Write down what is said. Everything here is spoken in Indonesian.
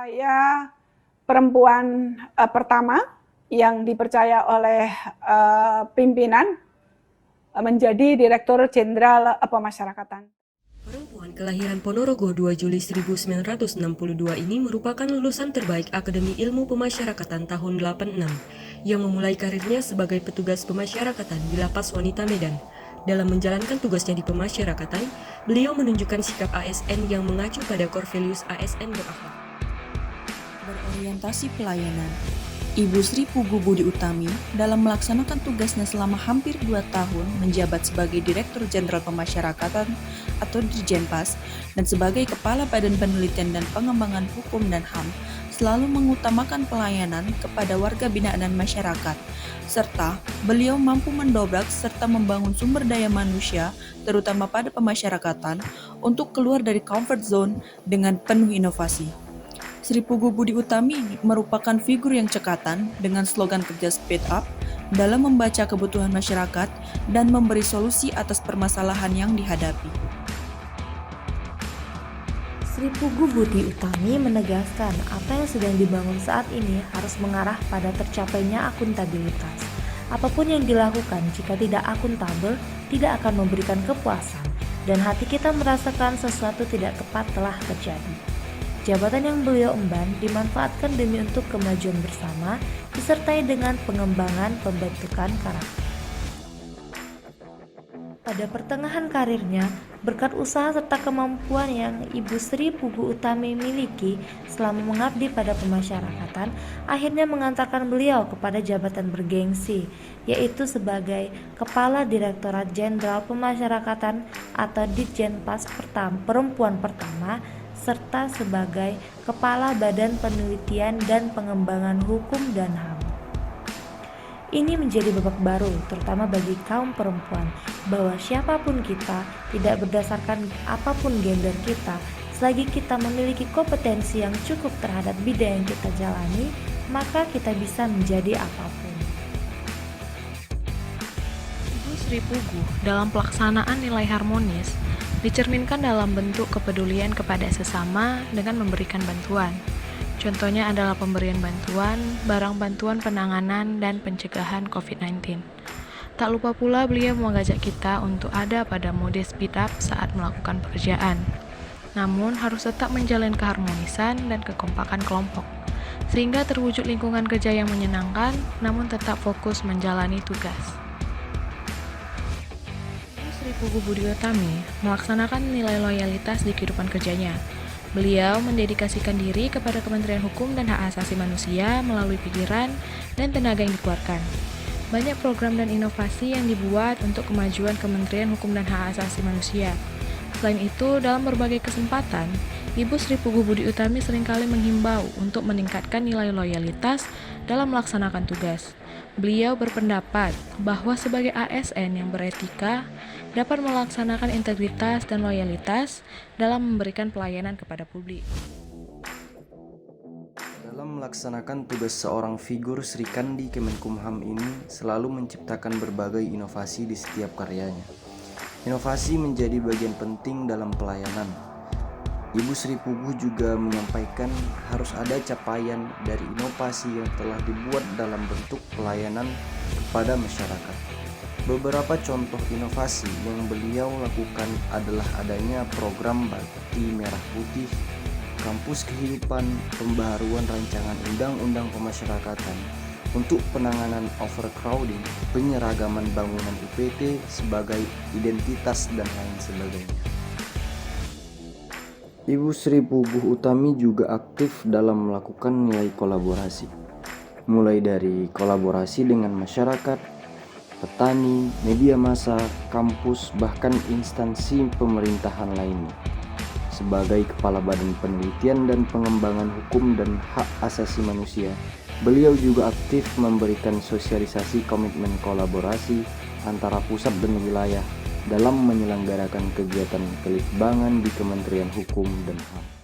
Saya perempuan pertama yang dipercaya oleh pimpinan menjadi Direktur Jenderal Pemasyarakatan. Perempuan kelahiran Ponorogo 2 Juli 1962 ini merupakan lulusan terbaik Akademi Ilmu Pemasyarakatan tahun 86 yang memulai karirnya sebagai petugas pemasyarakatan di Lapas Wanita Medan. Dalam menjalankan tugasnya di pemasyarakatan, beliau menunjukkan sikap ASN yang mengacu pada core values ASN berakhlak. Berorientasi pelayanan. Ibu Sri Pugu Budi Utami dalam melaksanakan tugasnya selama hampir 2 tahun menjabat sebagai Direktur Jenderal Pemasyarakatan atau Dirjenpas dan sebagai Kepala Badan Penelitian dan Pengembangan Hukum dan HAM selalu mengutamakan pelayanan kepada warga binaan dan masyarakat, serta beliau mampu mendobrak serta membangun sumber daya manusia terutama pada pemasyarakatan untuk keluar dari comfort zone dengan penuh inovasi. Sri Pugu Budi Utami merupakan figur yang cekatan dengan slogan kerja speed up dalam membaca kebutuhan masyarakat dan memberi solusi atas permasalahan yang dihadapi. Sri Pugu Budi Utami menegaskan apa yang sedang dibangun saat ini harus mengarah pada tercapainya akuntabilitas. Apapun yang dilakukan jika tidak akuntabel tidak akan memberikan kepuasan dan hati kita merasakan sesuatu tidak tepat telah terjadi. Jabatan yang beliau emban dimanfaatkan demi untuk kemajuan bersama, disertai dengan pengembangan pembentukan karakter. Pada pertengahan karirnya, berkat usaha serta kemampuan yang Ibu Sri Pugu Utami miliki selama mengabdi pada pemasyarakatan, akhirnya mengantarkan beliau kepada jabatan bergengsi, yaitu sebagai Kepala Direktorat Jenderal Pemasyarakatan atau Ditjenpas Perempuan Pertama, serta sebagai Kepala Badan Penelitian dan Pengembangan Hukum dan HAM. Ini menjadi babak baru, terutama bagi kaum perempuan, bahwa siapapun kita, tidak berdasarkan apapun gender kita, selagi kita memiliki kompetensi yang cukup terhadap bidang yang kita jalani, maka kita bisa menjadi apapun. Ibu Sri Pugu dalam pelaksanaan nilai harmonis dicerminkan dalam bentuk kepedulian kepada sesama dengan memberikan bantuan. Contohnya adalah pemberian bantuan, barang bantuan penanganan dan pencegahan COVID-19. Tak lupa pula beliau mengajak kita untuk ada pada mode speed up saat melakukan pekerjaan. Namun harus tetap menjalin keharmonisan dan kekompakan kelompok, sehingga terwujud lingkungan kerja yang menyenangkan namun tetap fokus menjalani tugas. Sri Pugu Budi Utami melaksanakan nilai loyalitas di kehidupan kerjanya. Beliau mendedikasikan diri kepada Kementerian Hukum dan Hak Asasi Manusia melalui pikiran dan tenaga yang dikeluarkan. Banyak program dan inovasi yang dibuat untuk kemajuan Kementerian Hukum dan Hak Asasi Manusia. Selain itu, dalam berbagai kesempatan, Ibu Sri Pugu Budi Utami seringkali menghimbau untuk meningkatkan nilai loyalitas dalam melaksanakan tugas. Beliau berpendapat bahwa sebagai ASN yang beretika dapat melaksanakan integritas dan loyalitas dalam memberikan pelayanan kepada publik. Dalam melaksanakan tugas seorang figur Sri Kandi Kemenkumham ini selalu menciptakan berbagai inovasi di setiap karyanya. Inovasi menjadi bagian penting dalam pelayanan. Ibu Sri Pugu juga menyampaikan harus ada capaian dari inovasi yang telah dibuat dalam bentuk pelayanan kepada masyarakat. Beberapa contoh inovasi yang beliau lakukan adalah adanya program Bakti Merah Putih, Kampus Kehidupan, pembaharuan rancangan Undang-Undang Pemasyarakatan untuk penanganan overcrowding, penyeragaman bangunan UPT sebagai identitas dan lain sebagainya. Ibu Sri Pugu Utami juga aktif dalam melakukan nilai kolaborasi, mulai dari kolaborasi dengan masyarakat, petani, media massa, kampus, bahkan instansi pemerintahan lainnya. Sebagai Kepala Badan Penelitian dan Pengembangan Hukum dan Hak Asasi Manusia, beliau juga aktif memberikan sosialisasi komitmen kolaborasi antara pusat dan wilayah dalam menyelenggarakan kegiatan kelitbangan di Kementerian Hukum dan HAM.